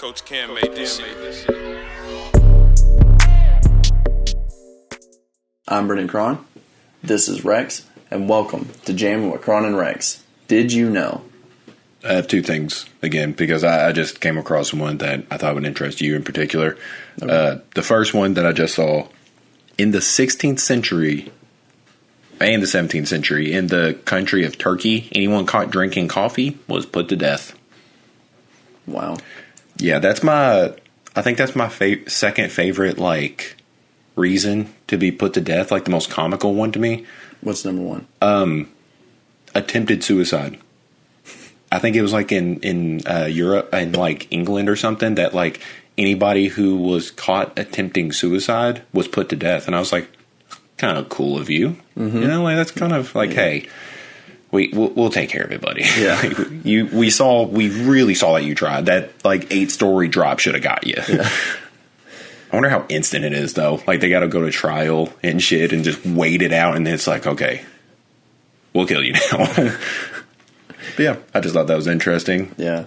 Coach Cam made this shit. I'm Brenden Kron. This is Rex, and welcome to Jammin with Kron Rex. Did you know? I have two things, again, because I just came across one that I thought would interest you in particular. Okay. The first one that I just saw, in the 16th century and the 17th century, in the country of Turkey, anyone caught drinking coffee was put to death. Wow. Yeah, I think that's my second favorite, reason to be put to death, the most comical one to me. What's number one? Attempted suicide. I think it was in Europe and England or something that anybody who was caught attempting suicide was put to death. And I was like, kind of cool of you. Mm-hmm. You know, that's kind of hey, we'll take care of it, buddy. Yeah. we really saw that you tried. That 8-story drop should have got you. Yeah. I wonder how instant it is though. They got to go to trial and shit and just wait it out. And it's okay, we'll kill you now. But yeah, I just thought that was interesting. Yeah.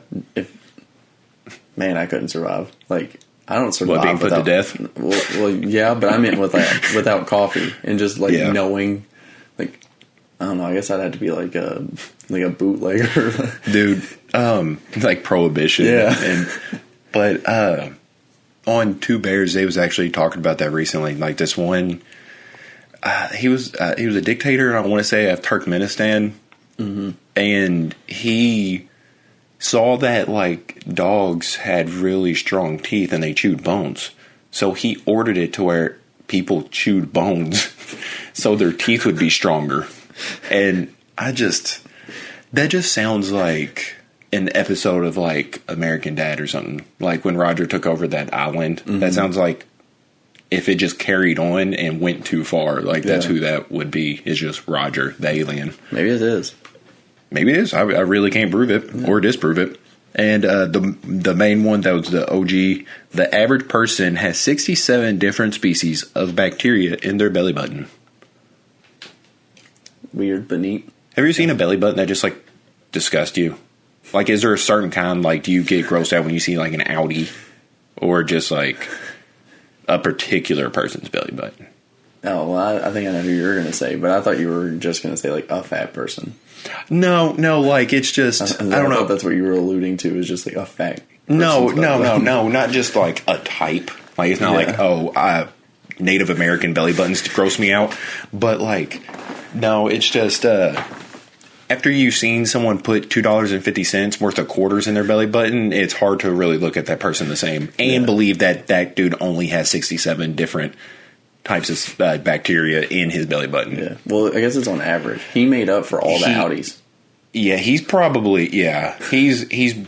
I couldn't survive. I don't survive. What, being put to death? Well, yeah, but I meant without coffee and just knowing, I don't know. I guess I'd have to be a bootlegger, dude. Prohibition. Yeah. But on Two Bears, they was actually talking about that recently. This one, he was a dictator. I want to say of Turkmenistan. Mm-hmm. And he saw that dogs had really strong teeth and they chewed bones. So he ordered it to where people chewed bones so their teeth would be stronger. And that just sounds like an episode of American Dad or something. When Roger took over that island. Mm-hmm. That sounds like if it just carried on and went too far, that's who that would be, is just Roger, the alien. Maybe it is. Maybe it is. I really can't prove it or disprove it. And the main one, that was the OG, the average person has 67 different species of bacteria in their belly button. Weird, but neat. Have you seen a belly button that just disgusts you? Is there a certain kind, do you get grossed out when you see an Audi or just a particular person's belly button? Oh, well, I think I know who you're going to say, but I thought you were just going to say a fat person. No, it's just, I don't know. That's what you were alluding to, is just a fat person. No, not just a type. It's not Native American belly buttons gross me out. But no, it's just, after you've seen someone put $2.50 worth of quarters in their belly button, it's hard to really look at that person the same and believe that dude only has 67 different types of bacteria in his belly button. Yeah. Well, I guess it's on average. He made up for all the Audis. Yeah, he's probably, he's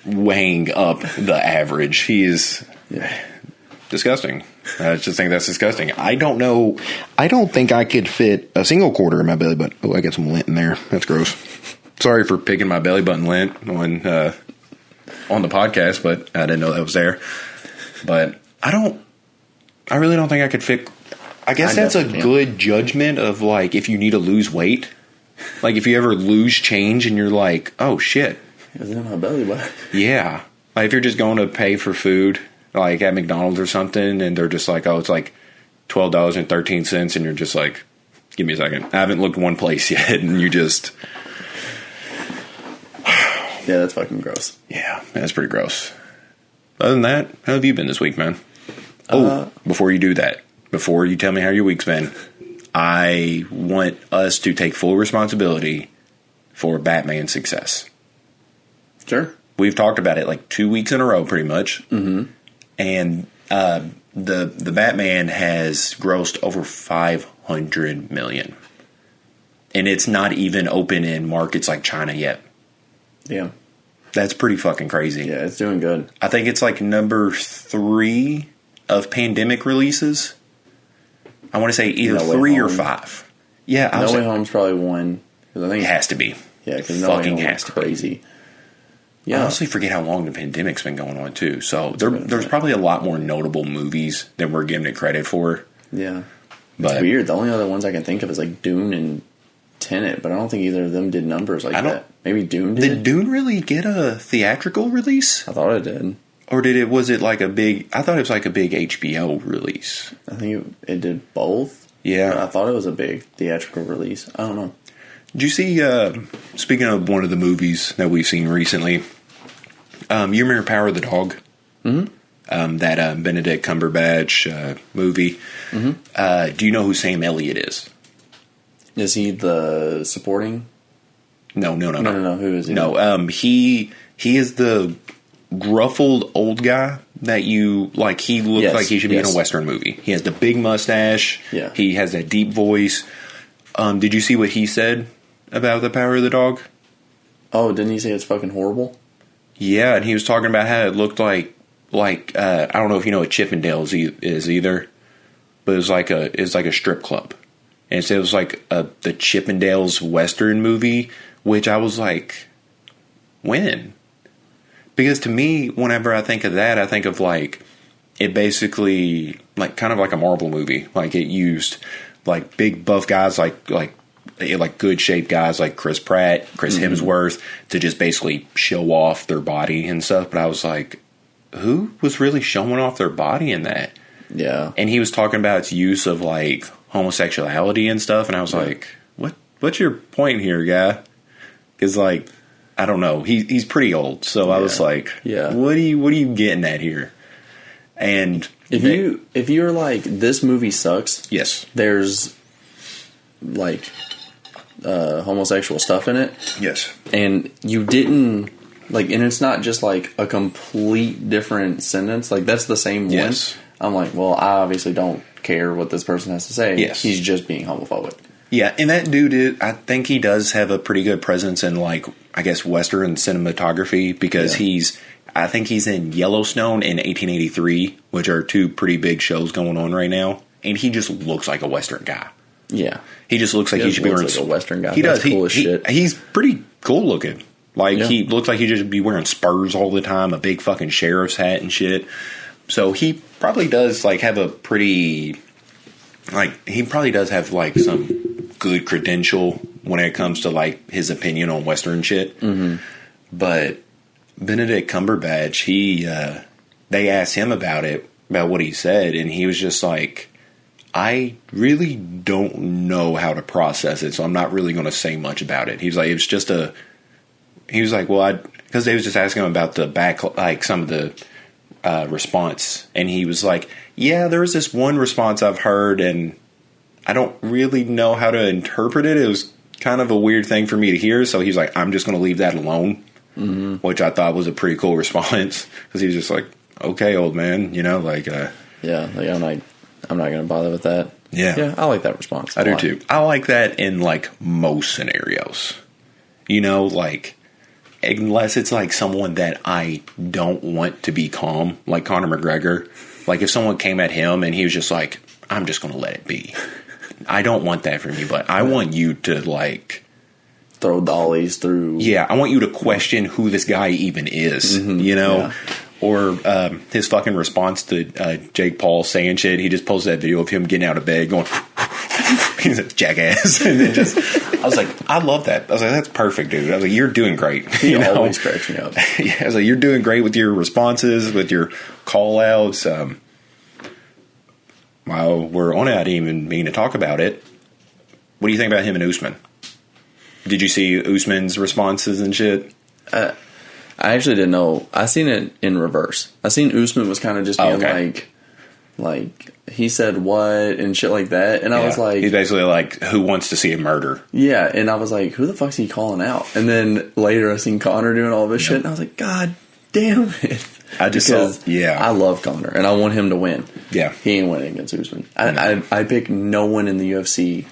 weighing up the average. He is disgusting. I just think that's disgusting. I don't know. I don't think I could fit a single quarter in my belly button. Oh, I got some lint in there. That's gross. Sorry for picking my belly button lint on the podcast, but I didn't know that was there. But I really don't think I could fit. I guess that's a good judgment of if you need to lose weight. If you ever lose change and you're oh shit. It's in my belly button. Yeah. If you're just going to pay for food, at McDonald's or something, and they're just oh, it's $12.13, and you're just give me a second. I haven't looked one place yet, and you just. Yeah, that's fucking gross. Yeah, that's pretty gross. Other than that, how have you been this week, man? Before you do that, before you tell me how your week's been, I want us to take full responsibility for Batman's success. Sure. We've talked about it 2 weeks in a row, pretty much. Mm-hmm. And the Batman has grossed over $500 million, and it's not even open in markets like China yet. Yeah, that's pretty fucking crazy. Yeah, it's doing good. I think it's number 3 of pandemic releases. I want to say either 3 or 5. Yeah, No Way Home's probably 1. I think it has to be. Yeah, because No Way Home is crazy. Yeah. I honestly forget how long the pandemic's been going on, too. So there's probably a lot more notable movies than we're giving it credit for. Yeah. But it's weird. The only other ones I can think of is Dune and Tenet, but I don't think either of them did numbers that. Maybe Dune did. Did Dune really get a theatrical release? I thought it did. Or was it like a big... I thought it was like a big HBO release. I think it did both. Yeah. But I thought it was a big theatrical release. I don't know. Did you see, speaking of one of the movies that we've seen recently, you remember Power of the Dog? Mm-hmm. That Benedict Cumberbatch movie. Mm-hmm. Do you know who Sam Elliott is? Is he the supporting? No. Who is he? No, he is the gruffled old guy that you like. He looks like he should be in a Western movie. He has the big mustache. Yeah. He has that deep voice. Did you see what he said about the Power of the Dog? Oh, didn't he say it's fucking horrible? Yeah, and he was talking about how it looked like I don't know if you know what Chippendales is either, but it's like a strip club, and so it was like the Chippendales Western movie, which I was like, when? Because to me, whenever I think of that, I think of like it basically like kind of like a Marvel movie, like it used like big buff guys like good shaped guys like Chris Pratt, Chris Hemsworth to just basically show off their body and stuff. But I was like, who was really showing off their body in that? Yeah. And he was talking about its use of like homosexuality and stuff. And I was like, what's your point here, guy? Because like, I don't know. He's pretty old. So I was like, what are you getting at here? And if you're like, this movie sucks. Yes. There's like homosexual stuff in it. Yes. And you didn't like, and it's not just like a complete different sentence. Like that's the same one. I'm like, well, I obviously don't care what this person has to say. Yes. He's just being homophobic. Yeah, and that dude, I think he does have a pretty good presence in, like, I guess, Western cinematography, because I think he's in Yellowstone and 1883, which are two pretty big shows going on right now, and he just looks like a Western guy. Yeah. He just looks like he should be wearing... like a Western guy. He does. Cool as shit. He's pretty cool looking. Like, he looks like he should be wearing spurs all the time, a big fucking sheriff's hat and shit. So he probably does, like, have a pretty... Like, he probably does have, like, some good credential when it comes to, like, his opinion on Western shit. Mm-hmm. But Benedict Cumberbatch, they asked him about what he said, and he was just like, I really don't know how to process it, so I'm not really going to say much about it. He was like, because they was just asking him about the back, like, some of the response, and he was like, yeah, there was this one response I've heard, and I don't really know how to interpret it. It was kind of a weird thing for me to hear, so he's like, I'm just going to leave that alone, which I thought was a pretty cool response, because he was just like, okay, old man, like... like I'm not going to bother with that. Yeah, I like that response. I do too. I like that in, like, most scenarios. Like... Unless it's like someone that I don't want to be calm, like Conor McGregor. Like if someone came at him and he was just like, I'm just going to let it be. I don't want that from you, but I want you to like... Throw dollies through... Yeah, I want you to question who this guy even is, Yeah. Or his fucking response to Jake Paul saying shit. He just posted that video of him getting out of bed going... He's a jackass. And then I was like, I love that. I was like, that's perfect, dude. I was like, you're doing great. He always cracks me up. Yeah, I was like, you're doing great with your responses, with your call outs. While we're on it, I didn't even mean to talk about it. What do you think about him and Usman? Did you see Usman's responses and shit? I actually didn't know. I seen it in reverse. I seen Usman was kind of just being like he said what and shit like that, and I was like, he's basically like, who wants to see a murder? Yeah, and I was like, who the fuck's he calling out? And then later I seen Conor doing all this shit, and I was like, God damn it! I love Conor, and I want him to win. Yeah, he ain't winning against Usman. I pick no one in the UFC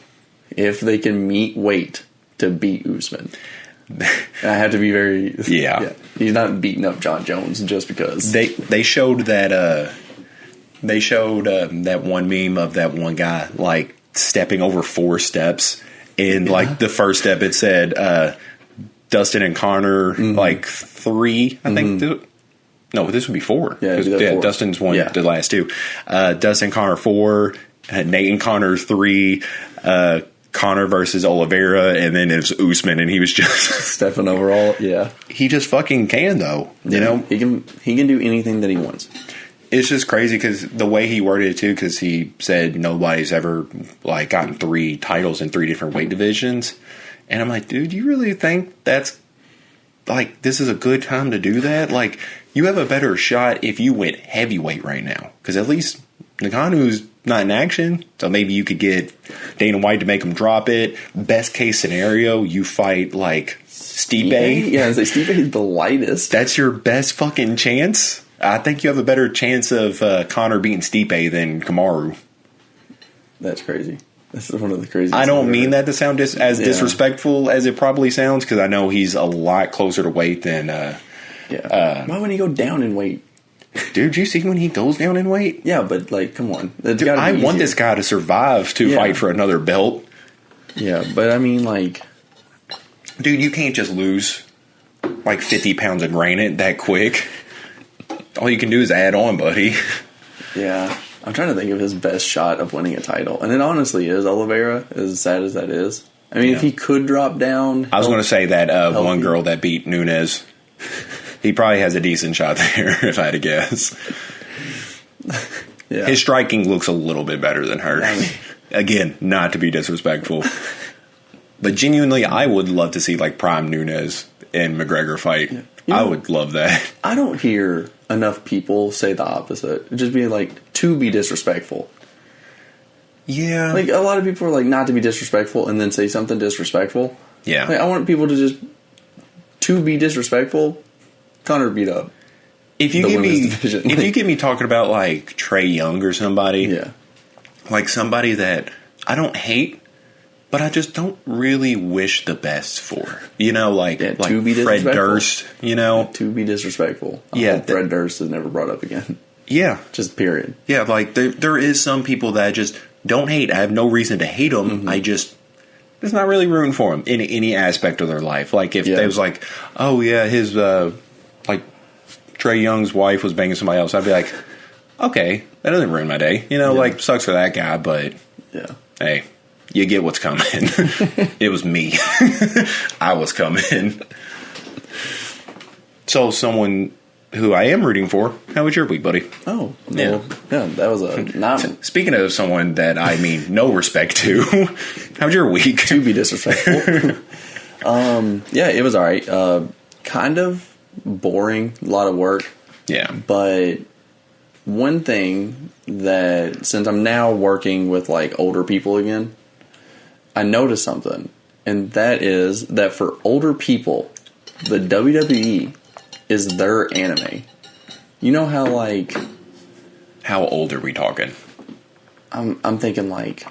if they can meet weight to beat Usman. And I have to be very He's not beating up John Jones just because they showed that. They showed that one meme of that one guy, like, stepping over 4 steps. And, like, the first step, it said, Dustin and Conor, like, 3, I think. No, this would be 4. Yeah, 4. Dustin's won the last 2. Dustin and Conor 4, Nate and Conor 3, Conor versus Oliveira, and then it was Usman, and he was just Stefan overall. Yeah, he just fucking can though. You know, he can do anything that he wants. It's just crazy because the way he worded it too, because he said nobody's ever like gotten 3 titles in 3 different weight divisions, and I'm like, dude, you really think that's like this is a good time to do that? Like, you have a better shot if you went heavyweight right now, because at least Ngannou's not in action, so maybe you could get Dana White to make him drop it. Best case scenario, you fight like Stipe. Yeah, Stipe's the lightest. That's your best fucking chance. I think you have a better chance of Conor beating Stipe than Kamaru. That's crazy. This is one of the craziest. I don't mean that to sound as disrespectful as it probably sounds, because I know he's a lot closer to weight than. Why wouldn't he go down in weight? Dude, you see when he goes down in weight? Yeah, but like, come on. Dude, I want this guy to survive to fight for another belt. Yeah, but I mean, like, dude, you can't just lose like 50 pounds of granite that quick. All you can do is add on, buddy. Yeah. I'm trying to think of his best shot of winning a title. And it honestly is Oliveira, as sad as that is. I mean, if he could drop down... I was going to say that one girl that beat Nunes, he probably has a decent shot there, if I had to guess. Yeah. His striking looks a little bit better than her. I mean, again, not to be disrespectful. But genuinely, I would love to see like prime Nunes and McGregor fight. Yeah. I would love that. I don't hear enough people say the opposite. Just be like, to be disrespectful. Yeah. Like, a lot of people are like, not to be disrespectful and then say something disrespectful. Yeah. Like, I want people to just, to be disrespectful, Conor beat up. If you get me talking about like Trae Young or somebody, like somebody that I don't hate, but I just don't really wish the best for. You know, like Fred Durst, you know. To be disrespectful. Fred Durst is never brought up again. Yeah. Just period. Yeah, like there is some people that I just don't hate. I have no reason to hate them. Mm-hmm. I just, there's not really room for them in any aspect of their life. Like if they was like, oh yeah, his, like Trae Young's wife was banging somebody else, I'd be like, okay, that doesn't ruin my day. You know, like sucks for that guy, but hey. You get what's coming. It was me. I was coming. So, someone who I am rooting for, how was your week, buddy? Oh, yeah. Well, that was a Speaking of someone that I mean no respect to, how was your week? To be disrespectful. Yeah, it was all right. Kind of boring, a lot of work. Yeah. But one thing that, since I'm now working with like older people again, I noticed something, and that is that for older people, the WWE is their anime. You know how like... How old are we talking? I'm thinking like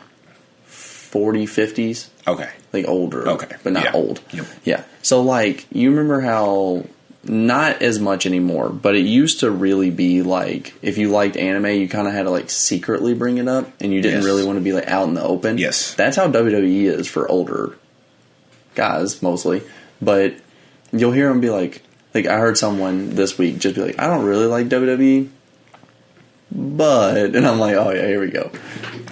40, 50s. Okay. Like older. Okay. But not old. Yep. Yeah. So like, you remember how... Not as much anymore, but it used to really be like, if you liked anime, you kind of had to like secretly bring it up, and you didn't really want to be like out in the open. Yes. That's how WWE is for older guys, mostly. But you'll hear them be like I heard someone this week just be like, I don't really like WWE, but, and I'm like, oh yeah, here we go.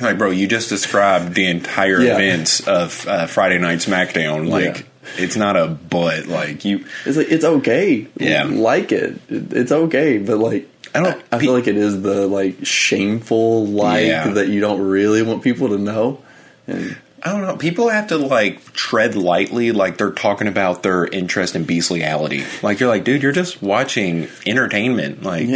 Like, bro, you just described the entire events of Friday Night SmackDown, like... It's not a but, like you. It's like it's okay. Yeah, like it. It's okay, but like I feel like it is the like shameful that you don't really want people to know. And I don't know. People have to like tread lightly, like they're talking about their interest in bestiality. Like you're like, dude, you're just watching entertainment. Like,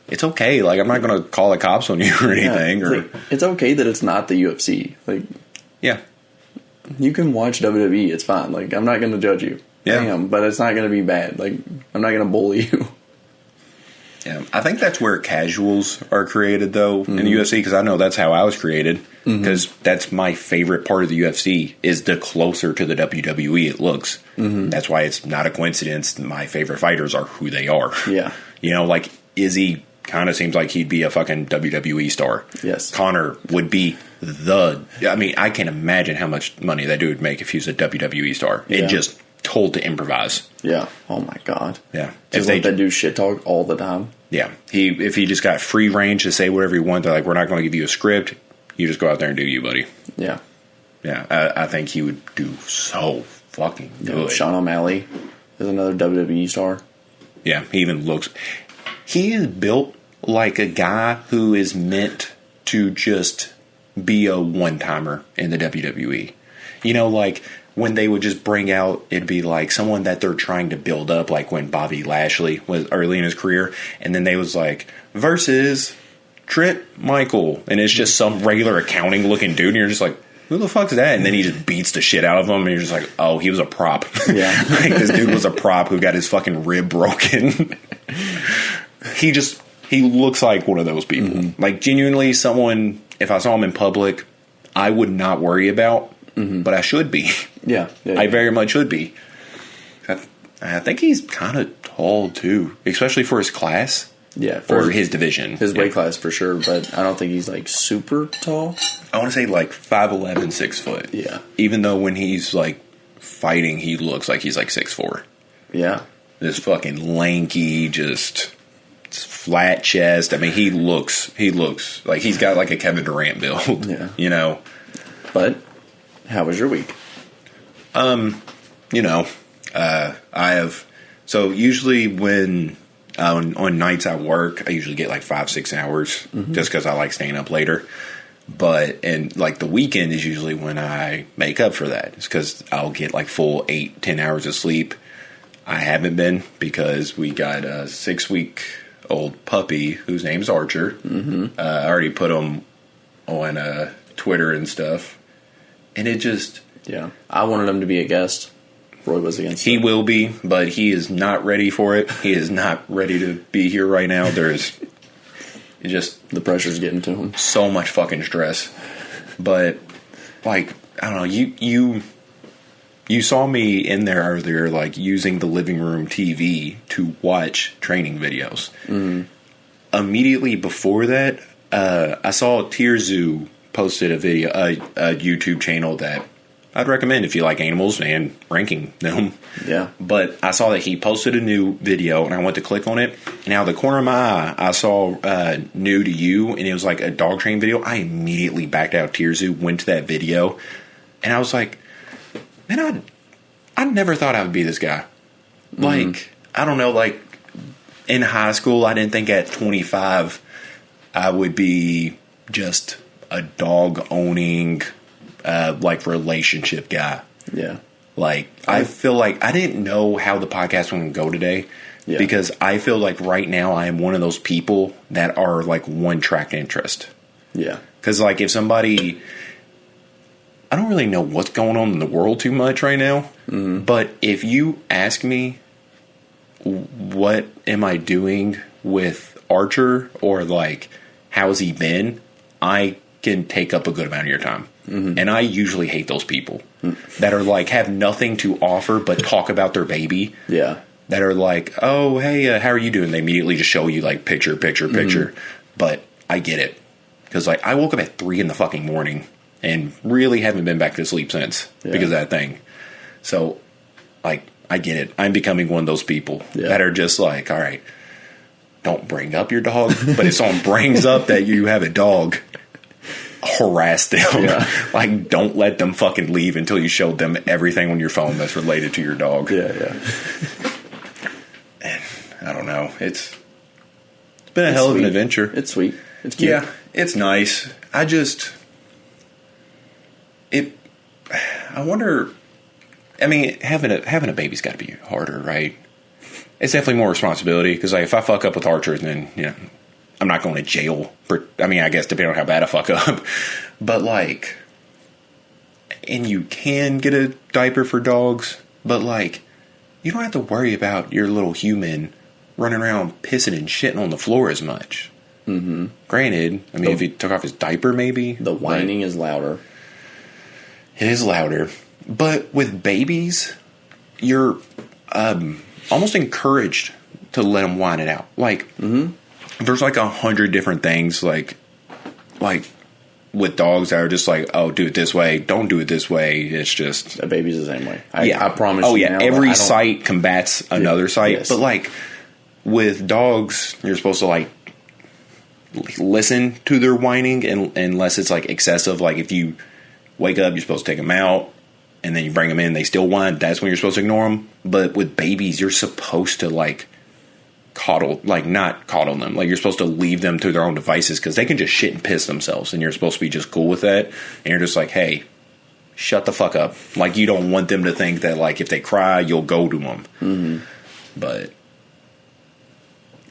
it's okay. Like I'm not going to call the cops on you or anything. It's okay that it's not the UFC. Like, you can watch WWE. It's fine. Like, I'm not going to judge you. Yeah. But it's not going to be bad. Like, I'm not going to bully you. Yeah. I think that's where casuals are created, though, in the UFC, because I know that's how I was created. Because that's my favorite part of the UFC, is the closer to the WWE it looks. That's why it's not a coincidence my favorite fighters are who they are. Yeah. You know, like, Izzy kind of seems like he'd be a fucking WWE star. Yes. Conor would be I mean, I can't imagine how much money that dude would make if he was a WWE star and just told to improvise. Yeah. Oh my God. Yeah. Just let that dude shit talk all the time. Yeah. If he just got free range to say whatever he wanted, they're like, we're not going to give you a script. You just go out there and do you, buddy. Yeah. Yeah, I think he would do so fucking good. Sean O'Malley is another WWE star. Yeah, he even looks... He is built like a guy who is meant to just be a one-timer in the WWE. You know, like, when they would just bring out, it'd be like someone that they're trying to build up, like when Bobby Lashley was early in his career, and then they was like, versus Trent Michael, and it's just some regular accounting-looking dude, and you're just like, who the fuck is that? And then he just beats the shit out of him, and you're just like, oh, he was a prop. Yeah. Like, this dude was a prop who got his fucking rib broken. He looks like one of those people. Mm-hmm. Like, genuinely, someone, if I saw him in public, I would not worry about, but I should be. Yeah. I very much should be. I think he's kind of tall, too, especially for his class. Yeah. For his division. His weight class, for sure, but I don't think he's, like, super tall. I want to say, like, 5'11", 6 foot. Yeah. Even though when he's, like, fighting, he looks like he's, like, 6'4". Yeah. This fucking lanky, just flat chest. I mean, he looks like he's got, like, a Kevin Durant build. Yeah. You know? But how was your week? You know, I have... So, usually when... on nights I work, I usually get like 5-6 hours just because I like staying up later. And like the weekend is usually when I make up for that. It's because I'll get like full 8-10 hours of sleep. I haven't been because we got a 6-week-old puppy whose name's Archer. Mm-hmm. I already put him on Twitter and stuff. And it just... Yeah. I wanted him to be a guest. Roy was against He will be, but he is not ready for it. He is not ready to be here right now. There's just... The pressure's getting to him. So much fucking stress. But, like, I don't know, you saw me in there earlier, like, using the living room TV to watch training videos. Mm-hmm. Immediately before that, I saw Tierzu posted a video, a YouTube channel that I'd recommend if you like animals and ranking them. Yeah. But I saw that he posted a new video, and I went to click on it. And out of the corner of my eye, I saw New to You, and it was like a dog training video. I immediately backed out of Tierzu, went to that video, and I was like, man, I never thought I would be this guy. Mm-hmm. Like, I don't know, like, in high school, I didn't think at 25 I would be just a dog-owning... like relationship guy. Yeah. Like, I feel like I didn't know how the podcast would go today because I feel like right now I am one of those people that are like one track interest. Yeah. Because like if somebody, I don't really know what's going on in the world too much right now, but if you ask me what am I doing with Archer or like how's he been, I can take up a good amount of your time. Mm-hmm. And I usually hate those people that are like have nothing to offer but talk about their baby. Yeah. That are like, oh, hey, how are you doing? They immediately just show you like picture. But I get it. Because like I woke up at 3 in the fucking morning and really haven't been back to sleep since because of that thing. So like I get it. I'm becoming one of those people that are just like, all right, don't bring up your dog. But if someone brings up that you have a dog, harass them. Yeah. Like, don't let them fucking leave until you showed them everything on your phone that's related to your dog. Yeah. And I don't know. It's been a hell of an adventure. It's sweet. It's cute. Yeah, it's nice. I wonder. I mean, having a baby's got to be harder, right? It's definitely more responsibility because like if I fuck up with Archer, then I'm not going to jail. I guess depending on how bad I fuck up. But, like, and you can get a diaper for dogs, but, like, you don't have to worry about your little human running around pissing and shitting on the floor as much. Mm-hmm. Granted, if he took off his diaper, maybe. The whining is louder. It is louder. But with babies, you're almost encouraged to let them whine it out. Like, there's like 100 different things like with dogs that are just like, oh, do it this way, don't do it this way. It's just a baby's the same way. I promise. Oh yeah, every site combats another site. Yes. But like with dogs, you're supposed to like listen to their whining, and unless it's like excessive. Like if you wake up, you're supposed to take them out, and then you bring them in, they still whine. That's when you're supposed to ignore them. But with babies, you're supposed to like coddle, like not coddle them. Like you're supposed to leave them to their own devices because they can just shit and piss themselves, and you're supposed to be just cool with that. And you're just like, hey, shut the fuck up. Like you don't want them to think that like if they cry, you'll go to them. Mm-hmm. But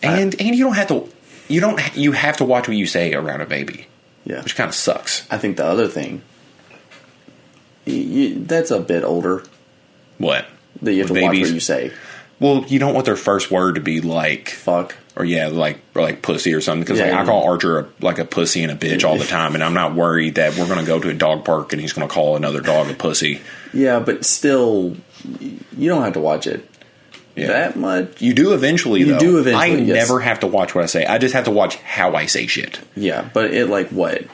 and you don't have to. You have to watch what you say around a baby. Yeah, which kind of sucks. I think the other thing that's a bit older. What? That you have to watch what you say. Well, you don't want their first word to be like fuck or like pussy or something because I call Archer a pussy and a bitch all the time, and I'm not worried that we're going to go to a dog park and he's going to call another dog a pussy. Yeah, but still, you don't have to watch it that much. You do eventually. I never have to watch what I say. I just have to watch how I say shit. Yeah, but it like what?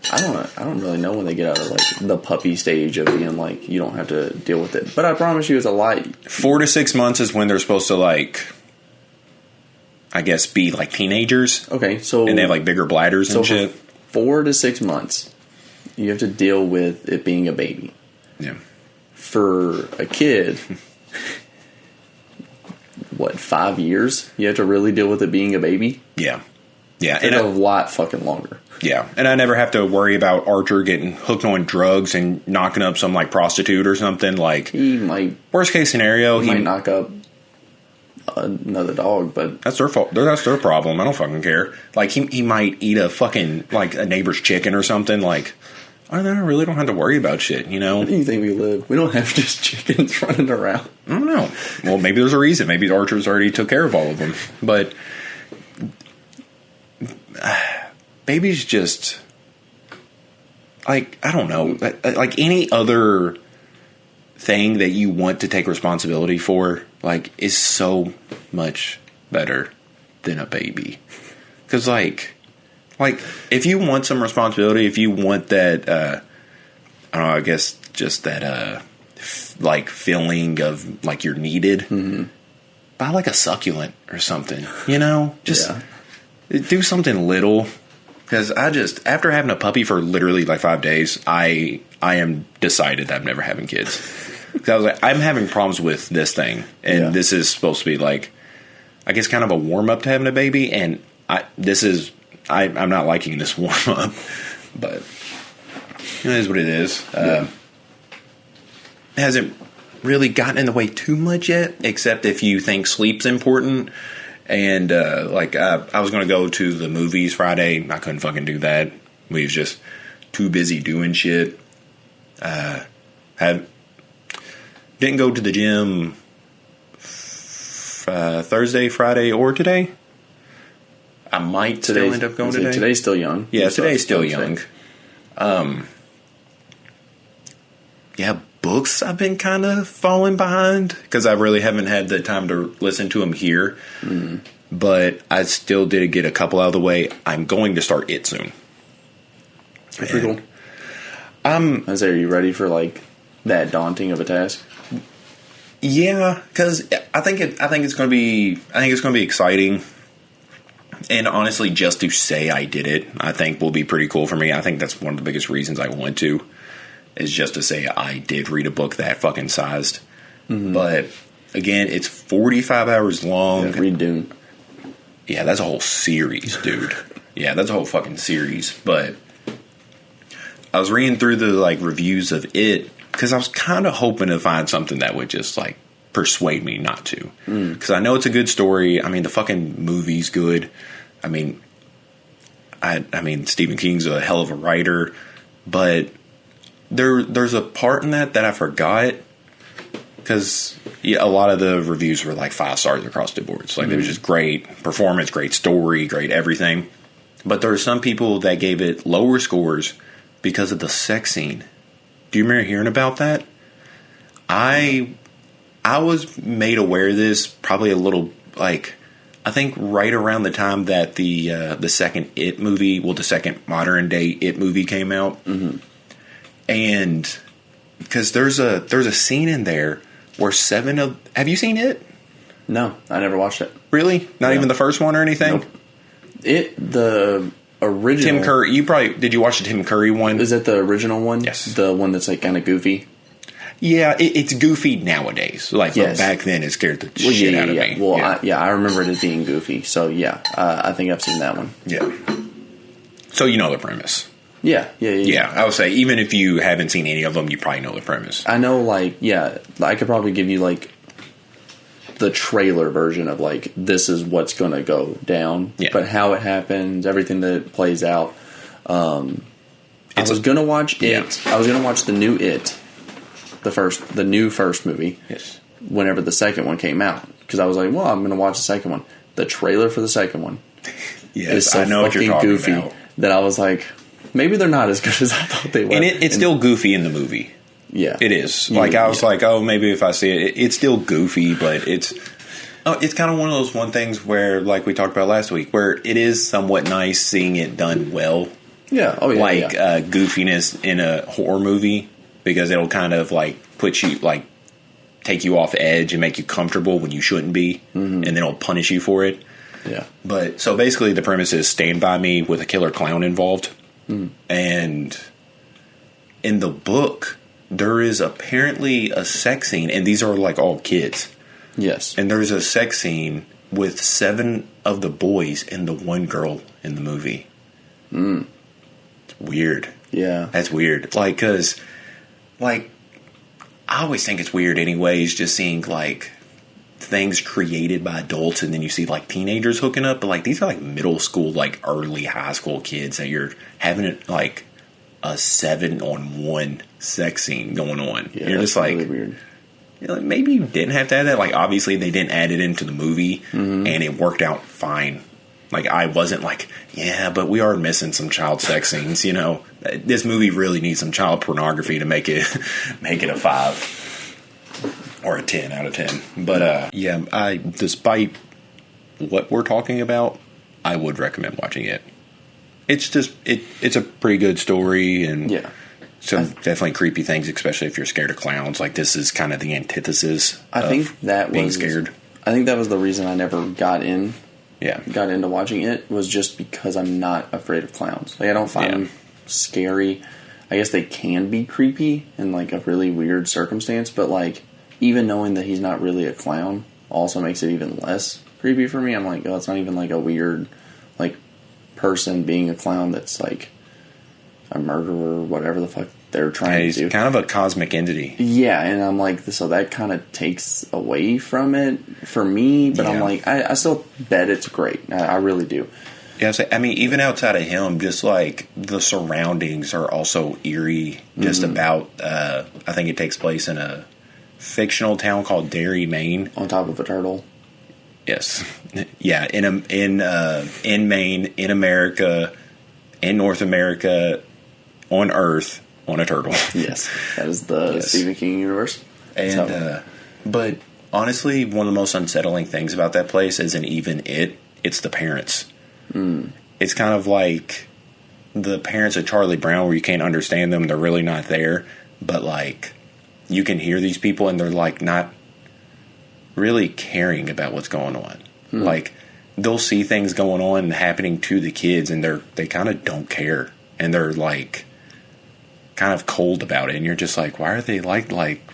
I don't really know when they get out of like the puppy stage of being like you don't have to deal with it. But I promise you, it's a lie. 4 to 6 months is when they're supposed to like, I guess, be like teenagers. Okay, so and they have like bigger bladders and shit. 4 to 6 months, you have to deal with it being a baby. Yeah. For a kid, what 5 years? You have to really deal with it being a baby. Yeah. Yeah, and a lot fucking longer. Yeah, and I never have to worry about Archer getting hooked on drugs and knocking up some like prostitute or something. Like he might. Worst case scenario, he might knock up another dog, but that's their fault. That's their problem. I don't fucking care. Like he might eat a fucking like a neighbor's chicken or something. Like I really don't have to worry about shit. You know? Where do you think we live? We don't have just chickens running around. I don't know. Well, maybe there's a reason. Maybe Archer's already took care of all of them, but. Babies just like I don't know, like any other thing that you want to take responsibility for, like is so much better than a baby. Because like if you want some responsibility, if you want that, I don't know, I guess just that like feeling of like you're needed, buy like a succulent or something, you know, just. Yeah. Do something little, because after having a puppy for literally like 5 days, I am decided that I'm never having kids. Because I was like, I'm having problems with this thing, and this is supposed to be like, I guess, kind of a warm up to having a baby, and I'm not liking this warm up, but it is what it is. It hasn't really gotten in the way too much yet, except if you think sleep's important. And, I was going to go to the movies Friday. I couldn't fucking do that. We was just too busy doing shit. Didn't go to the gym Thursday, Friday, or today. I might still end up going today. Today's still young. Yeah, today's still young. Books I've been kind of falling behind because I really haven't had the time to listen to them here. Mm. But I still did get a couple out of the way. I'm going to start it soon. That's pretty cool. Are you ready for like that daunting of a task? Yeah, because I think it's going to be exciting. And honestly, just to say I did it, I think will be pretty cool for me. I think that's one of the biggest reasons I want to. Is just to say I did read a book that fucking sized. Mm-hmm. But, again, it's 45 hours long. Yeah, read Dune. Yeah, that's a whole series, dude. Yeah, that's a whole fucking series. But I was reading through the, like, reviews of it because I was kind of hoping to find something that would just, like, persuade me not to. Because I know it's a good story. I mean, the fucking movie's good. I mean, Stephen King's a hell of a writer. But... There's a part in that I forgot because a lot of the reviews were like 5 stars across the board. Like it was just great performance, great story, great everything. But there were some people that gave it lower scores because of the sex scene. Do you remember hearing about that? I was made aware of this probably a little like I think right around the time that the second It movie, the second modern day It movie came out. Mm-hmm. And because there's a scene in there where have you seen it? No, I never watched it. Really? Not even the first one or anything? Nope. original... Tim Curry, did you watch the Tim Curry one? Is that the original one? Yes. The one that's like kind of goofy? Yeah, it's goofy nowadays. Like, but back then it scared the shit out of me. Well, I remember it being goofy. So, yeah, I think I've seen that one. Yeah. So, you know the premise. Yeah. I would say, even if you haven't seen any of them, you probably know the premise. I know, like, I could probably give you, like, the trailer version of, like, this is what's going to go down. Yeah. But how it happens, everything that plays out. I was going to watch It. I was going to watch the new It. The new first movie. Yes. Whenever the second one came out. Because I was like, well, I'm going to watch the second one. The trailer for the second one. Yes, is so I know what you're talking goofy about. That I was like, maybe they're not as good as I thought they were. And it's still goofy in the movie. Yeah. It is. Like, I was like, oh, maybe if I see it, it's still goofy, but it's kind of one of those things where, like we talked about last week, where it is somewhat nice seeing it done well. Yeah. Oh, yeah. Like, goofiness in a horror movie. Because it'll kind of like put you like take you off edge and make you comfortable when you shouldn't be, and then it'll punish you for it. Yeah. But so basically, the premise is Stand By Me with a killer clown involved, and in the book there is apparently a sex scene, and these are like all kids. Yes. And there's a sex scene with 7 of the boys and the 1 girl in the movie. It's weird. Yeah. That's weird. Like, because. Like, I always think it's weird anyways, just seeing, like, things created by adults and then you see, like, teenagers hooking up. But, like, these are, like, middle school, like, early high school kids that you're having, like, a 7-on-1 sex scene going on. Yeah, you're just like, really weird. You know, like, maybe you didn't have to have that. Like, obviously they didn't add it into the movie and it worked out fine. Like, I wasn't like, yeah, but we are missing some child sex scenes, you know. This movie really needs some child pornography to make it a 5 or a 10 out of 10. But yeah, despite what we're talking about, I would recommend watching it. It's just it's a pretty good story and some definitely creepy things, especially if you're scared of clowns. Like, this is kind of the antithesis. I think that being scared. I think that was the reason I never got into watching it, was just because I'm not afraid of clowns. Like, I don't find them scary. I guess they can be creepy in, like, a really weird circumstance, but, like, even knowing that he's not really a clown also makes it even less creepy for me. I'm like, oh, it's not even, like, a weird, like, person being a clown that's, like, a murderer or whatever the fuck they're trying to do. He's kind of a cosmic entity. Yeah, and I'm like, so that kind of takes away from it for me, but I'm like, I still bet it's great. I really do. Yeah, I mean, even outside of him, just like the surroundings are also eerie. Just about, I think it takes place in a fictional town called Derry, Maine. On top of a turtle. Yes, yeah, in Maine, in America, in North America, on Earth. On a turtle. Yes. That is the Stephen King universe. And but honestly, one of the most unsettling things about that place isn't even it's the parents. It's kind of like the parents of Charlie Brown, where you can't understand them, they're really not there, but like you can hear these people and they're like not really caring about what's going on. Like, they'll see things going on and happening to the kids and they kind of don't care, and they're like kind of cold about it, and you're just like, why are they like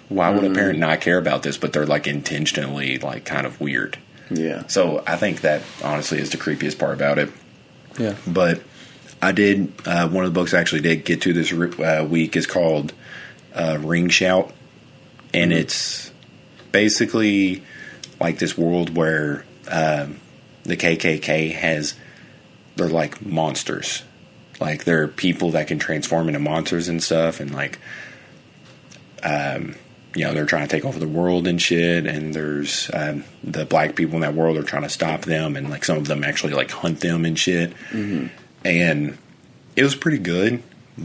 why would a parent not care about this? But they're like intentionally like kind of weird. Yeah. So I think that honestly is the creepiest part about it. Yeah. But I did one of the books I actually did get to this week is called Ring Shout, and it's basically like this world where the KKK they're like monsters. Like, there are people that can transform into monsters and stuff, and like, you know, they're trying to take over the world and shit. And there's the black people in that world are trying to stop them, and like some of them actually like hunt them and shit. And it was pretty good,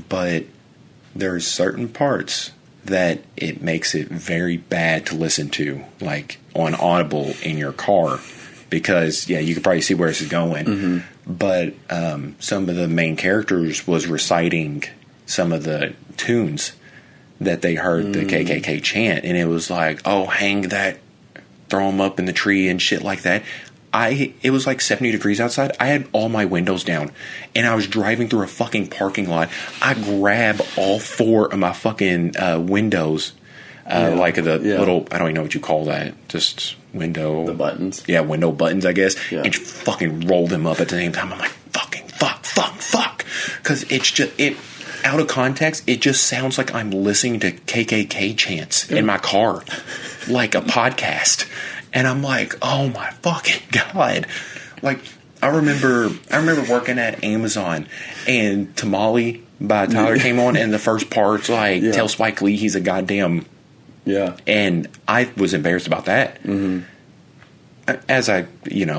but there's certain parts that it makes it very bad to listen to, like on Audible in your car. Because, you could probably see where this is going. But some of the main characters was reciting some of the tunes that they heard the KKK chant. And it was like, oh, hang that, throw them up in the tree and shit like that. it was like 70 degrees outside. I had all my windows down, and I was driving through a fucking parking lot. I grab all 4 of my fucking windows, like the little, I don't even know what you call that, just window. The buttons. Yeah, window buttons, I guess. Yeah. And just fucking roll them up at the same time. I'm like, fuck. Because it's just, out of context, it just sounds like I'm listening to KKK chants in my car, like a podcast. And I'm like, oh my fucking God. Like, I remember working at Amazon, and Tamale by Tyler came on, and the first part's like, tell Spike Lee he's a goddamn. Yeah. And I was embarrassed about that. Mm-hmm. As I,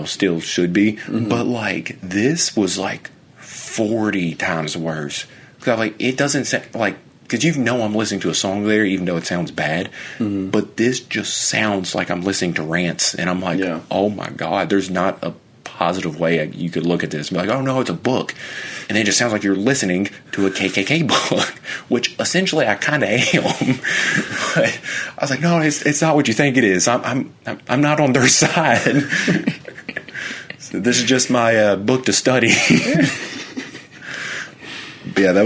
still should be. Mm-hmm. But, like, this was like 40 times worse. Because I'm like, it doesn't sound like, because I'm listening to a song there, even though it sounds bad. Mm-hmm. But this just sounds like I'm listening to rants. And I'm like, oh my God, there's not a positive way you could look at this and be like, oh no, it's a book. And then it just sounds like you're listening to a KKK book, which essentially I kind of am. But I was like, no, it's not what you think it is. I'm not on their side. So this is just my book to study. But yeah, that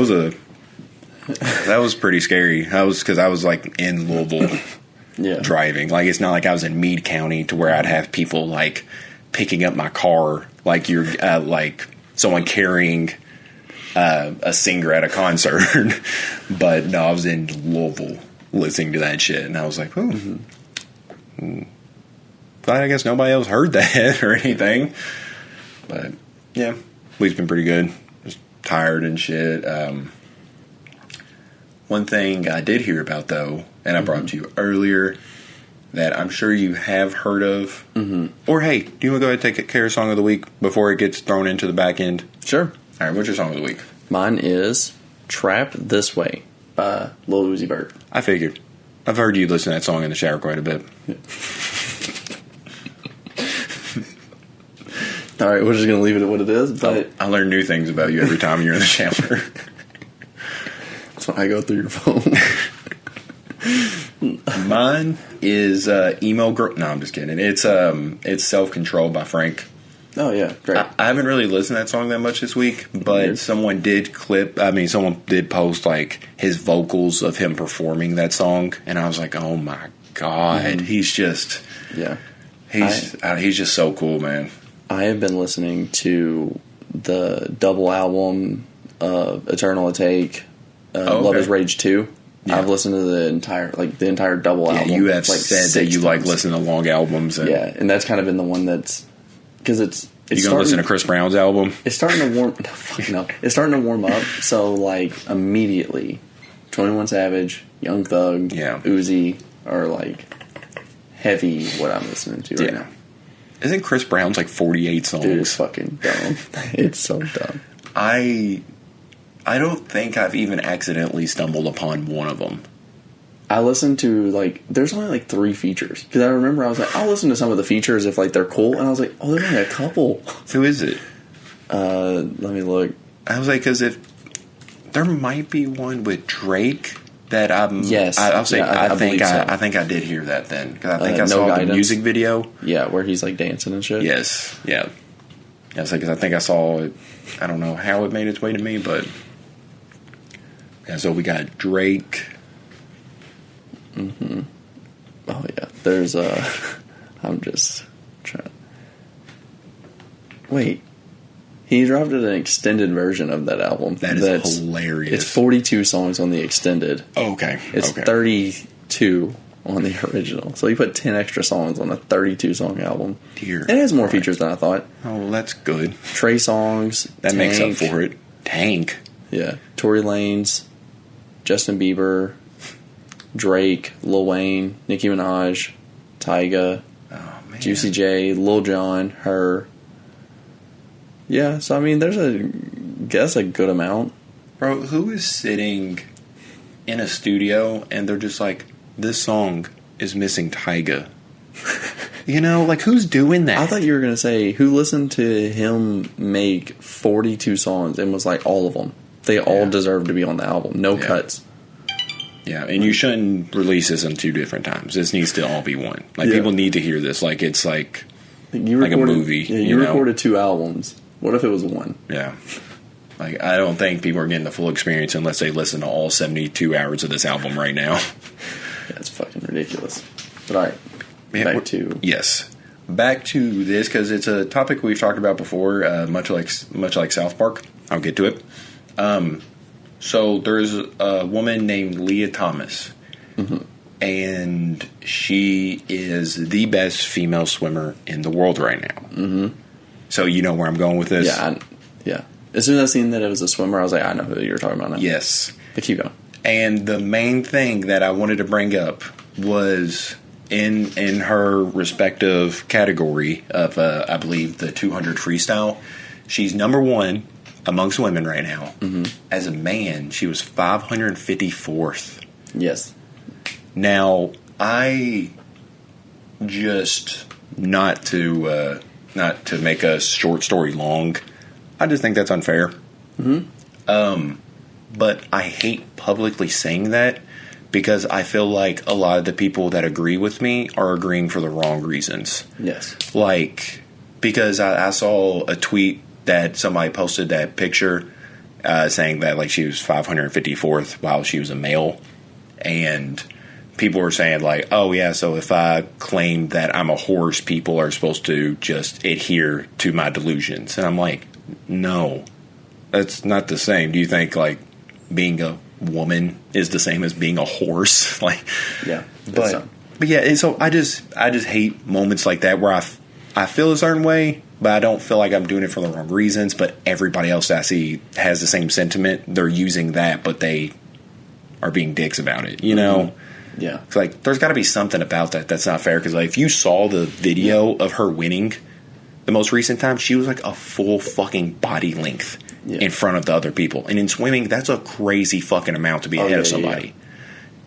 was pretty scary. Because I was like in Louisville driving. Like, it's not like I was in Meade County to where I'd have people like picking up my car, like you're like someone carrying a singer at a concert. But no, I was in Louisville listening to that shit, and I was like, but I guess nobody else heard that or anything. But yeah, week's been pretty good. Just tired and shit. One thing I did hear about though, and I brought to you earlier, that I'm sure you have heard of. Mm-hmm. Or hey, do you want to go ahead and take care of Song of the Week before it gets thrown into the back end? Sure. All right, what's your Song of the Week? Mine is Trapped This Way by Lil Uzi Vert. I figured. I've heard you listen to that song in the shower quite a bit. Yeah. All right, we're just going to leave it at what it is. But I learn new things about you every time you're in the shower. That's when I go through your phone. Mine is Emo Girl. No, I'm just kidding. It's Self Control by Frank. Oh yeah, great. I haven't really listened to that song that much this week, but someone did post like his vocals of him performing that song, and I was like, oh my God, he's just he's just so cool, man. I have been listening to the double album of Eternal Atake, Love Is Rage 2. Yeah. I've listened to the entire double album. You have said that you like listening to long albums. And that's kind of been the one that's, because it's you gonna listen to Chris Brown's album? It's starting to warm. No, it's starting to warm up. So like immediately, 21 Savage, Young Thug, Uzi are like heavy. What I'm listening to right now. Isn't Chris Brown's like 48 songs? Dude, it's fucking dumb. It's so dumb. I don't think I've even accidentally stumbled upon one of them. I listened to, there's only, 3 features. Because I remember I was like, I'll listen to some of the features if, they're cool. And I was like, oh, there's only a couple. Who is it? Let me look. I was like, because if there might be one with Drake that I'm... Yes. I think I did hear that then. Because I think I saw the music video. Yeah, where he's, dancing and shit. Yes. Yeah. I was like, because I think I saw it. I don't know how it made its way to me, but... And so we got Drake... Mm-hmm. Oh yeah, there's I'm just trying. Wait, he dropped an extended version of that album. That's hilarious. It's 42 songs on the extended. Oh, okay, it's 32 on the original. So he put 10 extra songs on a 32 song album. Dear, it has more features than I thought. Oh, well, that's good. Trey Songz, that makes up for it. Tank, yeah. Tory Lanez, Justin Bieber, Drake, Lil Wayne, Nicki Minaj, Tyga, Juicy J, Lil Jon, her. Yeah, so I mean, there's a good amount. Bro, who is sitting in a studio and they're just like, this song is missing Tyga? Who's doing that? I thought you were going to say, who listened to him make 42 songs and was like, all of them. They all deserve to be on the album. No cuts. Yeah, and you shouldn't release this on 2 different times. This needs to all be one. People need to hear this. It's You like a movie. Yeah, you recorded 2 albums. What if it was 1? Yeah. Like, I don't think people are getting the full experience unless they listen to all 72 hours of this album right now. Yeah, it's fucking ridiculous. But all right, back to this, because it's a topic we've talked about before, much like South Park. I'll get to it. So there's a woman named Leah Thomas, and she is the best female swimmer in the world right now. Mm-hmm. So you know where I'm going with this? Yeah. As soon as I seen that it was a swimmer, I was like, I know who you're talking about now. Yes. But keep going. And the main thing that I wanted to bring up was in her respective category of, I believe, the 200 freestyle. She's number 1 amongst women right now. Mm-hmm. As a man, she was 554th. Yes. Now, I just not to make a short story long, I just think that's unfair. Mm-hmm. But I hate publicly saying that because I feel like a lot of the people that agree with me are agreeing for the wrong reasons. Yes. Like, because I saw a tweet that somebody posted that picture saying that like she was 554th while she was a male, and people were saying like, oh yeah, so if I claim that I'm a horse, people are supposed to just adhere to my delusions. And I'm like, no, that's not the same. Do you think like being a woman is the same as being a horse? Like, yeah, but yeah. And so I just hate moments like that where I feel a certain way, but I don't feel like I'm doing it for the wrong reasons. But everybody else that I see has the same sentiment. They're using that, but they are being dicks about it. You know? Yeah. It's like there's got to be something about that that's not fair. Because like if you saw the video of her winning the most recent time, she was like a full fucking body length in front of the other people. And in swimming, that's a crazy fucking amount to be ahead of somebody. Yeah.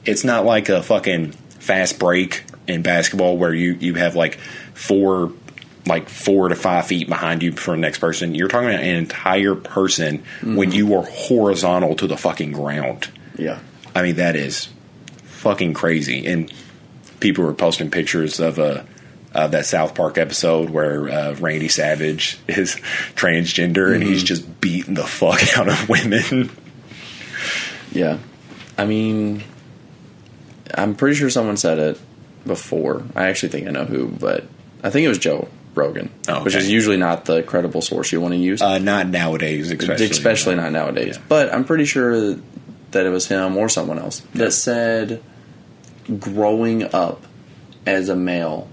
It's not like a fucking fast break in basketball where you have like 4 to 5 feet behind you for the next person. You're talking about an entire person when you are horizontal to the fucking ground. Yeah. I mean, that is fucking crazy. And people were posting pictures of that South Park episode where Randy Savage is transgender and he's just beating the fuck out of women. Yeah. I mean, I'm pretty sure someone said it before. I actually think I know who, but I think it was Joe Rogan, which is usually not the credible source you want to use. Not nowadays, especially not nowadays. Yeah. But I'm pretty sure that it was him or someone else that said growing up as a male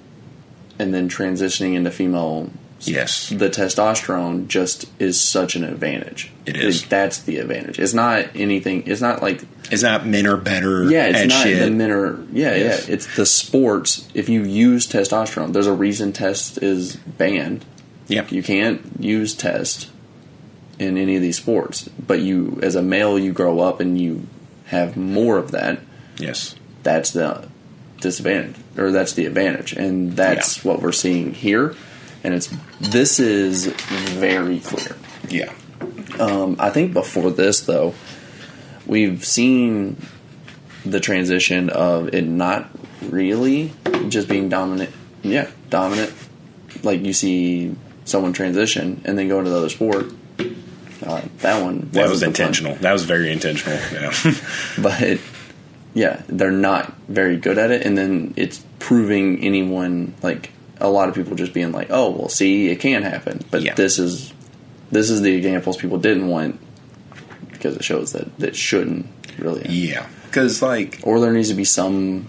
and then transitioning into female, the testosterone just is such an advantage. It is. That's the advantage. It's not anything. It's not like it's not men are better. Yeah, it's at not shit. The men are. Yeah, yes. Yeah. It's the sports. If you use testosterone, there's a reason test is banned. Yeah, you can't use test in any of these sports. But you, as a male, you grow up and you have more of that. Yes, that's the disadvantage, or that's the advantage, and that's what we're seeing here. And this is very clear. Yeah. I think before this, though, we've seen the transition of it not really just being dominant. Yeah, dominant. Like you see someone transition and then go into the other sport. That was intentional. That was very intentional. Yeah. But they're not very good at it, and then it's proving anyone, like a lot of people just being like, oh, well, see, it can happen. But this is the examples people didn't want because it shows that it shouldn't really happen. Yeah. Because, or there needs to be some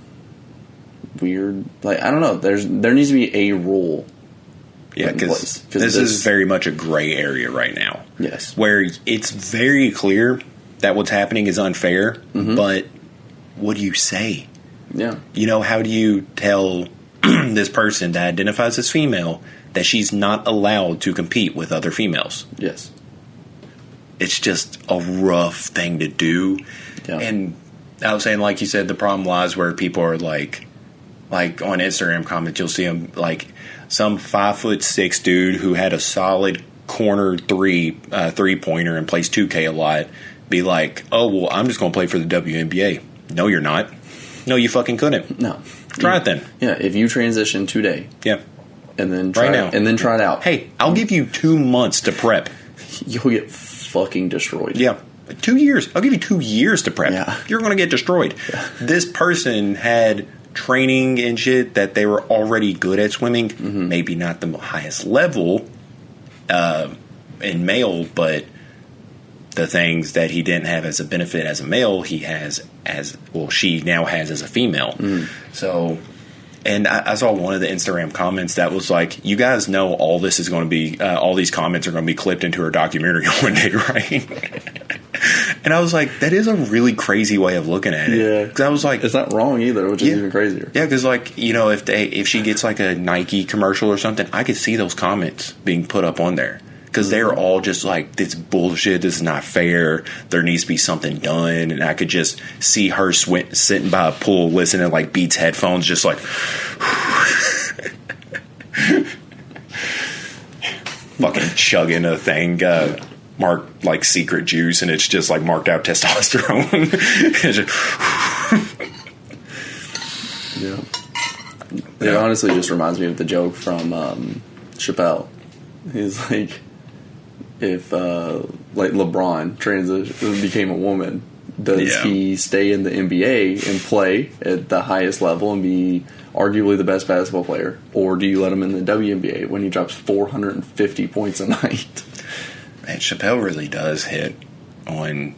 weird, I don't know, there needs to be a rule. Yeah, because this is very much a gray area right now. Yes. Where it's very clear that what's happening is unfair, but what do you say? Yeah. You know, how do you tell this person that identifies as female that she's not allowed to compete with other females? Yes. It's just a rough thing to do. Yeah. And I was saying, like you said, the problem lies where people are like on Instagram comments, you'll see them like some 5'6" dude who had a solid corner three-pointer and plays 2K a lot be like, oh, well, I'm just going to play for the WNBA. No, you're not. No, you fucking couldn't. No. Try it then. Yeah, if you transition today. Yeah. and then try it out. Hey, I'll give you 2 months to prep. You'll get fucking destroyed. Yeah. 2 years. I'll give you 2 years to prep. Yeah. You're going to get destroyed. Yeah. This person had training and shit that they were already good at swimming. Mm-hmm. Maybe not the highest level in male, but the things that he didn't have as a benefit as a male, he has she now has as a female. Mm. So, and I saw one of the Instagram comments that was like, you guys know all this is going to be, all these comments are going to be clipped into her documentary one day, right? And I was like, that is a really crazy way of looking at it. Yeah. Because I was like, it's not wrong either, which is even crazier. Yeah, because like, if she gets like a Nike commercial or something, I could see those comments being put up on there. Because they're all just like, this bullshit, this is not fair, there needs to be something done. And I could just see her sitting by a pool listening to like Beats headphones, just like fucking chugging a thing marked like secret juice, and it's just like marked out testosterone. Yeah. It honestly just reminds me of the joke from Chappelle. He's like, if like LeBron became a woman, does he stay in the NBA and play at the highest level and be arguably the best basketball player, or do you let him in the WNBA when he drops 450 points a night? Man, Chappelle really does hit on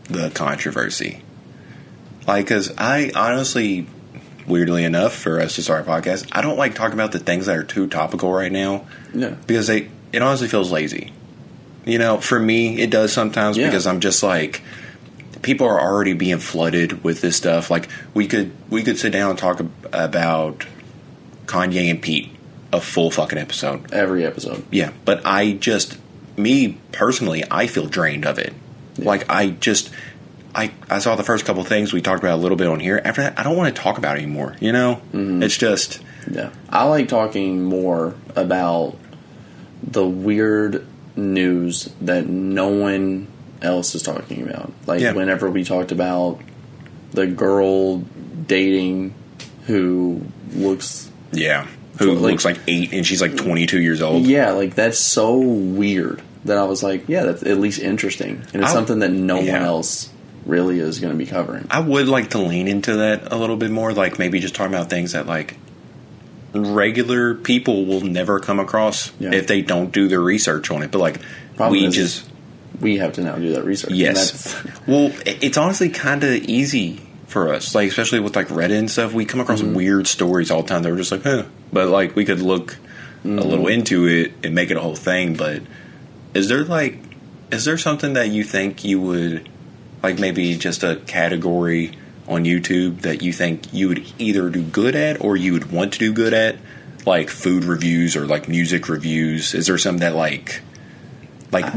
the controversy. Like, because I honestly, weirdly enough, for us to start a podcast, I don't like talking about the things that are too topical right now. Yeah. Because it honestly feels lazy. For me, it does sometimes because I'm just like, people are already being flooded with this stuff. Like, we could sit down and talk about Kanye and Pete, a full fucking episode. Every episode. Yeah, but me personally, I feel drained of it. Yeah. Like, I saw the first couple things we talked about a little bit on here. After that, I don't want to talk about it anymore, Mm-hmm. It's just... Yeah. I like talking more about the weird news that no one else is talking about. Like, whenever we talked about the girl dating who looks... Yeah. Who looks like 8 and she's like 22 years old. Yeah, like, that's so weird that I was like, yeah, that's at least interesting. And it's something that no one else really is going to be covering. I would like to lean into that a little bit more, like maybe just talking about things that like regular people will never come across if they don't do their research on it. But like, we have to now do that research. Yes. Well, it's honestly kind of easy for us, like especially with like Reddit and stuff. We come across weird stories all the time that we're just like, but like we could look a little into it and make it a whole thing. But is there something that you think you would like, maybe just a category on YouTube that you think you would either do good at or you would want to do good at, like food reviews or like music reviews? Is there something that like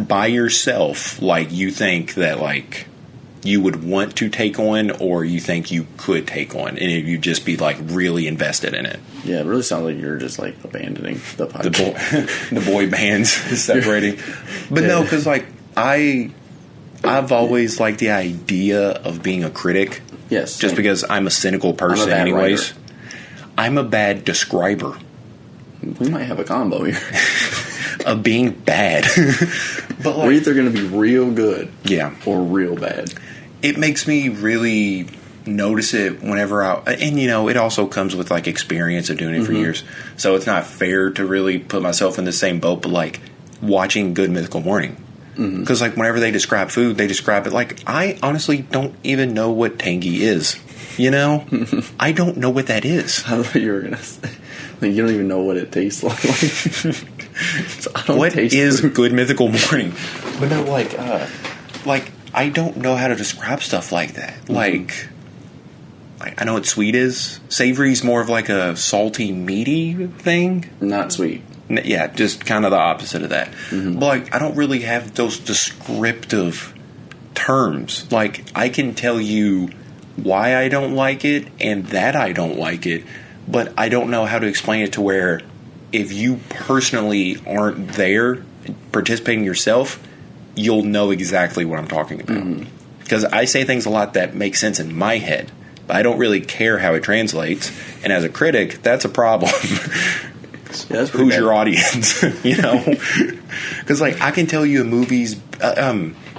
by yourself, like you think that like you would want to take on, or you think you could take on, and you'd just be like really invested in it? Yeah, it really sounds like you're just like abandoning the podcast. The boy bands separating. But no, because like I've always liked the idea of being a critic. Yes. Just because I'm a cynical person anyways. Writer. I'm a bad describer. We might have a combo here. Of being bad. But like, we're either going to be real good or real bad. It makes me really notice it whenever and it also comes with like experience of doing it for years. So it's not fair to really put myself in the same boat, but like watching Good Mythical Morning. Because like whenever they describe food, they describe it like, I honestly don't even know what tangy is. I don't know what that is. I thought you were going to say, like, you don't even know what it tastes like. So what is food. Good Mythical Morning? But no, like I don't know how to describe stuff like that. Like I know what sweet is. Savory's more of like a salty, meaty thing. Not sweet. Yeah, just kind of the opposite of that. But like, I don't really have those descriptive terms. Like, I can tell you why I don't like it and that I don't like it, but I don't know how to explain it to where if you personally aren't there participating yourself, you'll know exactly what I'm talking about. Because I say things a lot that make sense in my head, but I don't really care how it translates. And as a critic, that's a problem. context. Yeah, who's your audience? You know, because like I can tell you a movie's.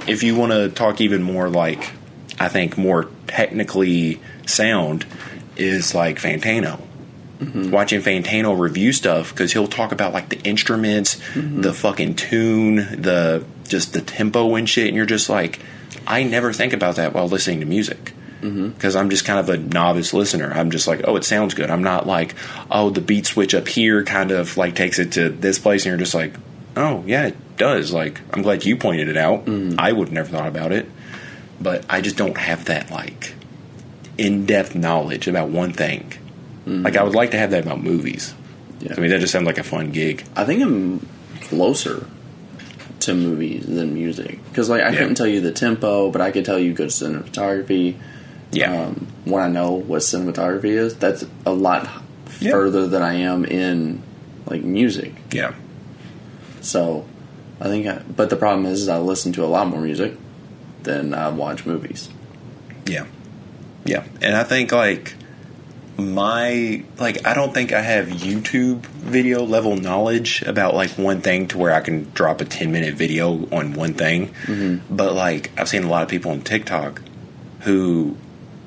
If you want to talk even more, like I think more technically sound is like Fantano. Mm-hmm. Watching Fantano review stuff because he'll talk about like the instruments, the fucking tune, the tempo and shit, and you're just like, I never think about that while listening to music because I'm just kind of a novice listener. I'm just like, oh, it sounds good. I'm not like, oh, the beat switch up here kind of like takes it to this place, and you're just like, oh yeah, it does. Like, I'm glad you pointed it out. I would have never thought about it, but I just don't have that like in-depth knowledge about one thing. Like, I would like to have that about movies. Yeah. I mean, that just sounds like a fun gig. I think I'm closer to movies than music. Because, like, I couldn't tell you the tempo, but I could tell you good cinematography. Yeah. When I know what cinematography is, that's a lot further than I am in, like, music. Yeah. So, I think but the problem is I listen to a lot more music than I watch movies. Yeah. Yeah. And I think, like... I don't think I have YouTube video level knowledge about like one thing to where I can drop a 10-minute video on one thing. But like I've seen a lot of people on TikTok who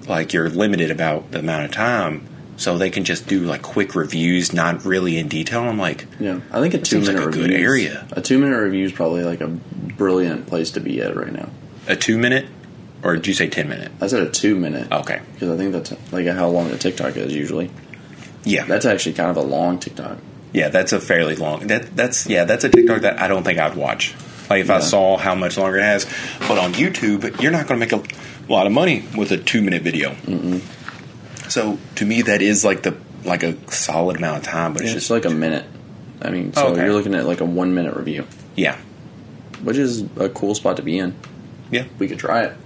like you're limited about the amount of time, so they can just do like quick reviews, not really in detail. I'm like, yeah, I think a 2-minute review, good area. A 2-minute review is probably like a brilliant place to be at right now. A 2-minute. Or did you say 10-minute? I said a 2-minute. Okay. Because I think that's like how long a TikTok is usually. Yeah. That's actually kind of a long TikTok. Yeah, that's a fairly long... That's a TikTok that I don't think I'd watch. Like, if I saw how much longer it has. But on YouTube, you're not going to make a lot of money with a 2-minute video. So, to me, that is like a solid amount of time, but it's just... like a minute. I mean, so you're looking at like a 1-minute review. Yeah. Which is a cool spot to be in. Yeah. We could try it.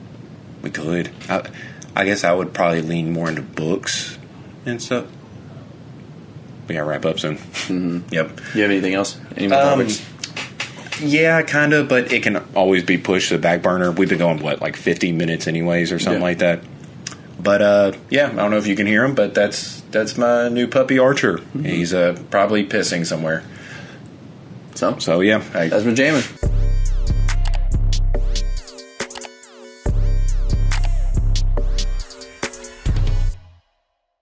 We could. I guess I would probably lean more into books and stuff. We gotta wrap up soon. Yep. Do you have anything else? Any more topics? Yeah, kind of, but it can always be pushed to the back burner. We've been going, like 50 minutes anyways or something like that. But, yeah, I don't know if you can hear him, but that's my new puppy, Archer. He's probably pissing somewhere. So yeah. that's been Jammin.